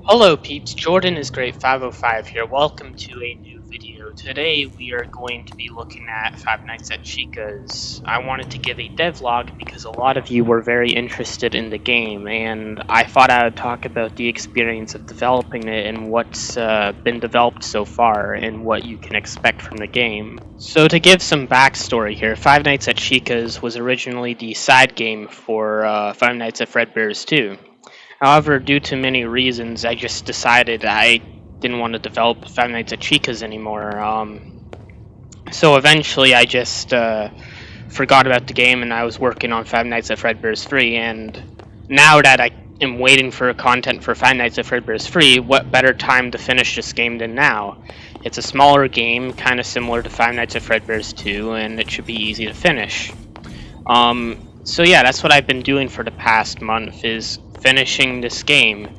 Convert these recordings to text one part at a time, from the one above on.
Hello peeps, Jordan is Great 505 here. Welcome to a new video. Today we are going to be looking at Five Nights at Chica's. I wanted to give a devlog because a lot of you were very interested in the game, and I thought I would talk about the experience of developing it and what's been developed so far and what you can expect from the game. So to give some backstory here, Five Nights at Chica's was originally the side game for Five Nights at Fredbear's 2. However, due to many reasons, I just decided I didn't want to develop Five Nights at Chica's anymore. So eventually, I just forgot about the game, and I was working on Five Nights at Fredbear's 3. And now that I am waiting for content for Five Nights at Fredbear's 3, what better time to finish this game than now? It's a smaller game, kind of similar to Five Nights at Fredbear's 2, and it should be easy to finish. So yeah, that's what I've been doing for the past month, is finishing this game.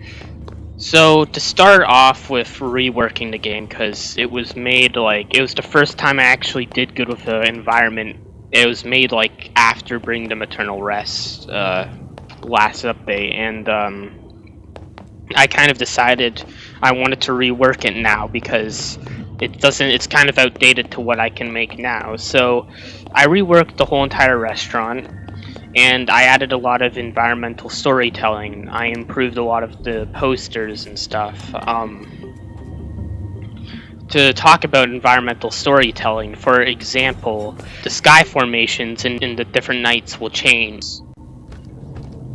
So to start off with reworking the game, because it was made it was the first time I actually did good with the environment. It was made after Bring Them Eternal Rest last update, and I kind of decided I wanted to rework it now because it's kind of outdated to what I can make now. So I reworked the whole entire restaurant, and I added a lot of environmental storytelling. I improved a lot of the posters and stuff. To talk about environmental storytelling, for example, the sky formations in the different nights will change.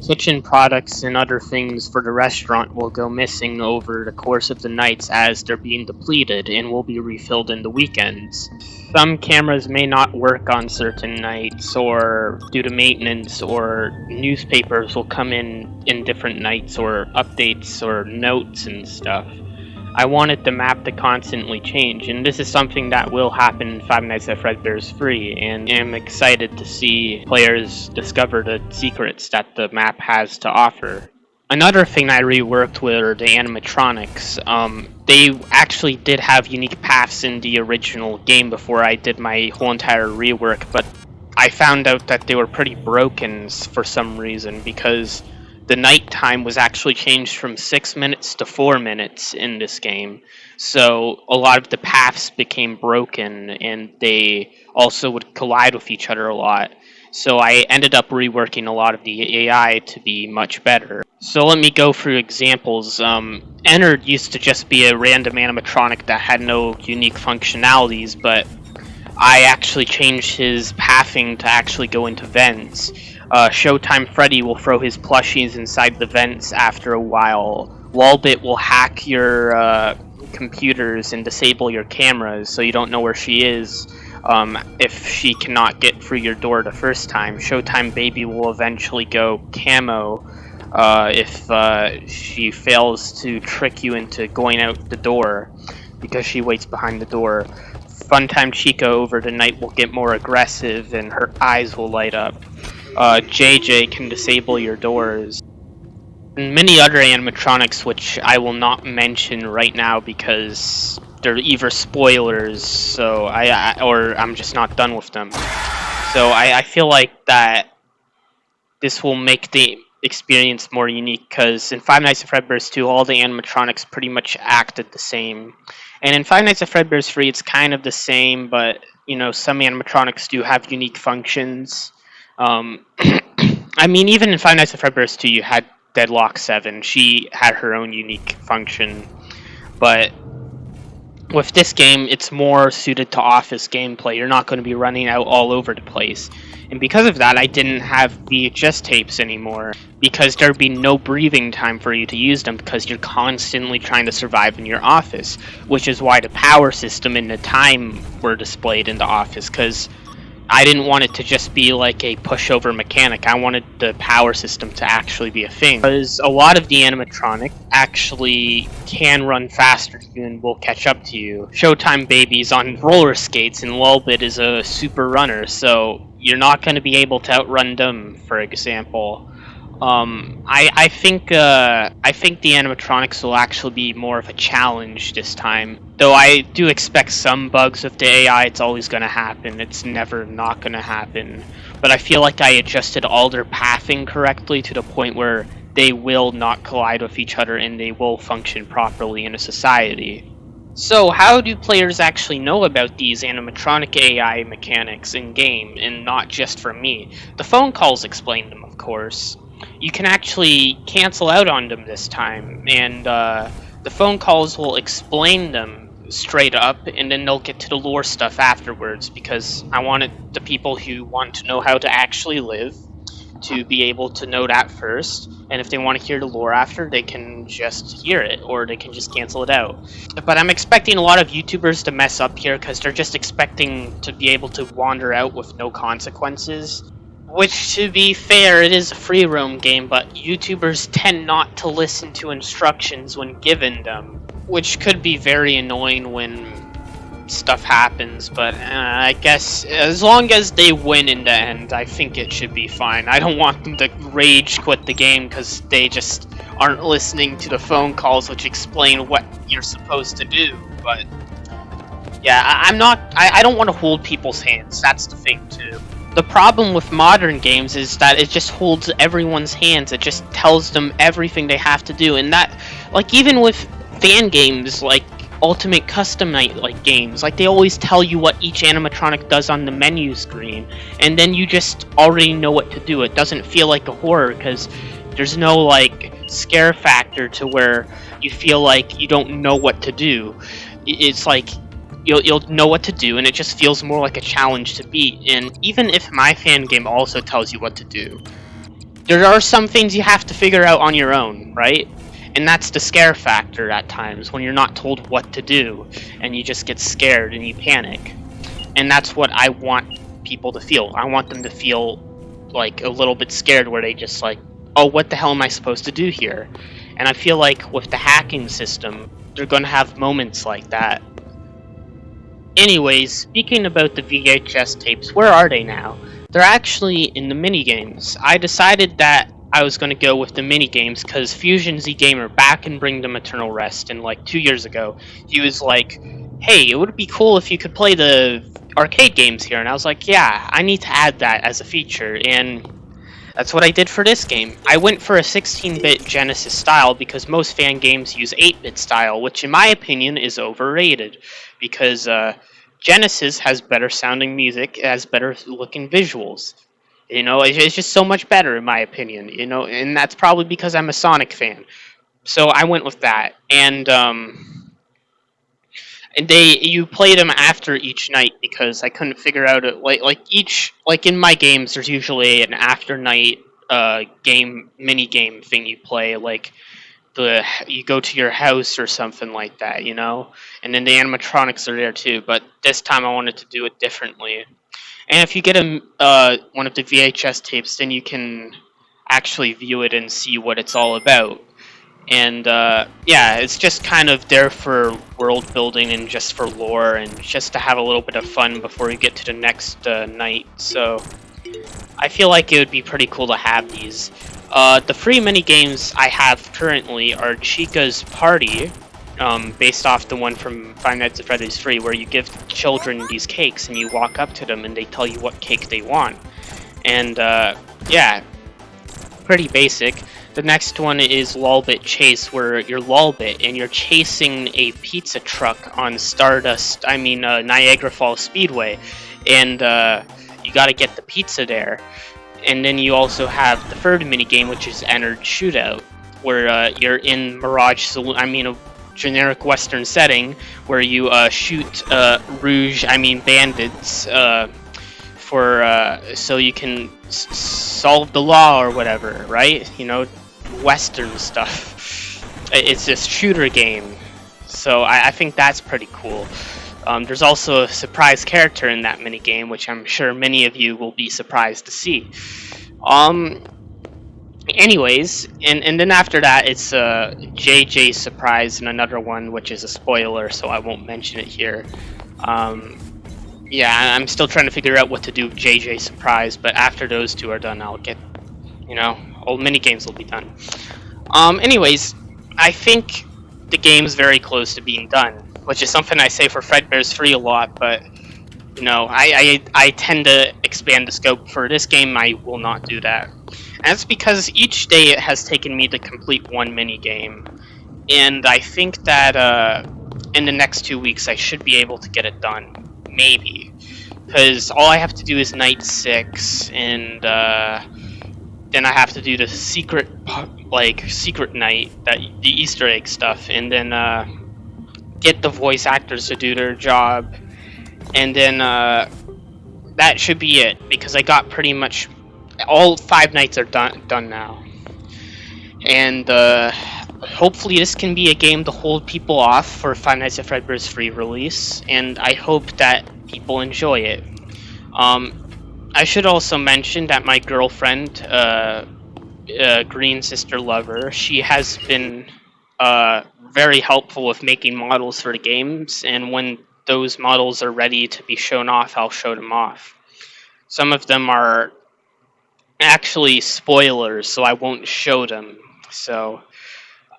Kitchen products and other things for the restaurant will go missing over the course of the nights as they're being depleted and will be refilled in the weekends. Some cameras may not work on certain nights or due to maintenance, or newspapers will come in different nights, or updates or notes and stuff. I wanted the map to constantly change, and this is something that will happen in Five Nights at Fredbear's 3, and am excited to see players discover the secrets that the map has to offer. Another thing I reworked were the animatronics. They actually did have unique paths in the original game before I did my whole entire rework, but I found out that they were pretty broken for some reason, because the nighttime was actually changed from 6 minutes to 4 minutes in this game. So a lot of the paths became broken, and they also would collide with each other a lot. So I ended up reworking a lot of the AI to be much better. So let me go through examples. Ennard used to just be a random animatronic that had no unique functionalities, but I actually changed his pathing to actually go into vents. Showtime Freddy will throw his plushies inside the vents after a while. Wallbit will hack your computers and disable your cameras so you don't know where she is if she cannot get through your door the first time. Showtime Baby will eventually go camo if she fails to trick you into going out the door because she waits behind the door. Funtime Chica over the night will get more aggressive and her eyes will light up. JJ can disable your doors. And many other animatronics which I will not mention right now because they're either spoilers, so or I'm just not done with them. So I feel like that this will make the experience more unique, because in Five Nights at Fredbear's 2, all the animatronics pretty much acted the same. And in Five Nights at Fredbear's 3, it's kind of the same, but, some animatronics do have unique functions. I mean, even in Five Nights at Fredbear's 2, you had Deadlock 7. She had her own unique function. But with this game, it's more suited to office gameplay. You're not going to be running out all over the place. And because of that, I didn't have VHS tapes anymore, because there'd be no breathing time for you to use them because you're constantly trying to survive in your office, which is why the power system and the time were displayed in the office, because I didn't want it to just be like a pushover mechanic. I wanted the power system to actually be a thing. Because a lot of the animatronic actually can run faster than you and will catch up to you. Showtime Baby's on roller skates and Lulbit is a super runner, so you're not going to be able to outrun them, for example. I think the animatronics will actually be more of a challenge this time. Though I do expect some bugs with the AI. It's always going to happen. It's never not going to happen. But I feel like I adjusted all their pathing correctly to the point where they will not collide with each other and they will function properly in a society. So how do players actually know about these animatronic AI mechanics in-game, and not just from me? The phone calls explain them, of course. You can actually cancel out on them this time, and the phone calls will explain them straight up, and then they'll get to the lore stuff afterwards, because I wanted the people who want to know how to actually live to be able to know that first, and if they want to hear the lore after, they can just hear it, or they can just cancel it out. But I'm expecting a lot of YouTubers to mess up here, because they're just expecting to be able to wander out with no consequences. Which, to be fair, it is a free roam game, but YouTubers tend not to listen to instructions when given them, which could be very annoying when stuff happens, but I guess as long as they win in the end, I think it should be fine. I don't want them to rage quit the game because they just aren't listening to the phone calls which explain what you're supposed to do, but yeah, I don't want to hold people's hands, that's the thing too. The problem with modern games is that it just holds everyone's hands, it just tells them everything they have to do, and that, like, even with fan games, like Ultimate Custom Night like games, like they always tell you what each animatronic does on the menu screen, and then you just already know what to do. It doesn't feel like a horror because there's no like scare factor to where you feel like you don't know what to do. It's like you'll know what to do, and it just feels more like a challenge to beat. And even if my fan game also tells you what to do, there are some things you have to figure out on your own, right? And that's the scare factor at times, when you're not told what to do, and you just get scared and you panic. And that's what I want people to feel. I want them to feel like a little bit scared, where they just like, oh, what the hell am I supposed to do here? And I feel like with the hacking system, they're going to have moments like that. Anyways, speaking about the VHS tapes, where are they now? They're actually in the minigames. I decided that I was going to go with the minigames because Fusion Z Gamer, back in Bring Them Eternal Rest, and like 2 years ago, he was like, hey, it would be cool if you could play the arcade games here. And I was like, yeah, I need to add that as a feature, and that's what I did for this game. I went for a 16-bit Genesis style because most fan games use 8-bit style, which in my opinion is overrated, because Genesis has better sounding music, it has better looking visuals. You know, it's just so much better in my opinion, you know, and that's probably because I'm a Sonic fan. So I went with that. And you play them after each night because I couldn't figure out it like in my games there's usually an after night mini game thing you play, like you go to your house or something like that, you know, and then the animatronics are there too, but this time I wanted to do it differently. And if you get one of the VHS tapes, then you can actually view it and see what it's all about. And yeah, it's just kind of there for world building and just for lore and just to have a little bit of fun before you get to the next night. So I feel like it would be pretty cool to have these. The free minigames I have currently are Chica's Party, based off the one from Five Nights at Freddy's 3, where you give children these cakes and you walk up to them and they tell you what cake they want. And yeah, pretty basic. The next one is Lolbit Chase, where you're Lolbit and you're chasing a pizza truck on Niagara Falls Speedway, and you gotta get the pizza there. And then you also have the third minigame, which is Entered Shootout, where you're in Mirage Saloon, a generic Western setting, where you shoot bandits so you can solve the law or whatever, right? You know, Western stuff. It's this shooter game, so I think that's pretty cool. There's also a surprise character in that minigame, which I'm sure many of you will be surprised to see. Anyways, and then after that, it's JJ's surprise and another one, which is a spoiler, so I won't mention it here. Yeah, I'm still trying to figure out what to do with JJ's surprise, but after those two are done, I'll get, all minigames will be done. Anyways, I think the game's very close to being done, which is something I say for Fredbear's Free a lot, but I tend to expand the scope. For this game, I will not do that. That's because each day it has taken me to complete one mini game, and I think that in the next 2 weeks I should be able to get it done. Maybe, because all I have to do is night 6, and then I have to do the secret night, that the Easter egg stuff, and then get the voice actors to do their job, and then that should be it, because I got pretty much all 5 nights are done now. And hopefully this can be a game to hold people off for Five Nights at Fredbear's free release, and I hope that people enjoy it. I should also mention that my girlfriend, Green Sister Lover, she has been very helpful with making models for the games, and when those models are ready to be shown off, I'll show them off. Some of them are actually spoilers, so I won't show them. So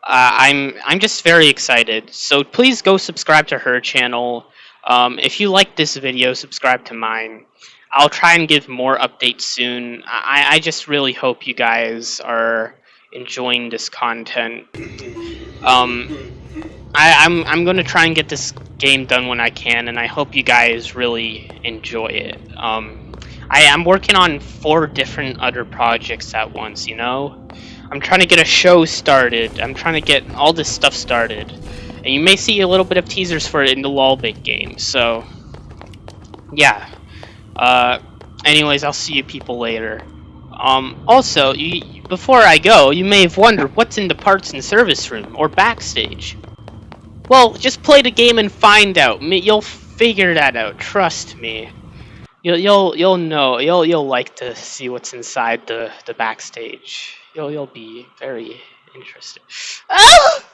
I'm just very excited. So please go subscribe to her channel. If you like this video, subscribe to mine. I'll try and give more updates soon. I just really hope you guys are enjoying this content. I'm going to try and get this game done when I can, and I hope you guys really enjoy it. I'm working on 4 different other projects at once, you know? I'm trying to get a show started. I'm trying to get all this stuff started. And you may see a little bit of teasers for it in the Lolbit game, so... yeah. Anyways, I'll see you people later. Also, before I go, you may have wondered what's in the parts and service room, or backstage. Well, just play the game and find out. You'll figure that out, trust me. You'll know. You'll like to see what's inside the backstage. You'll be very interested. Ah!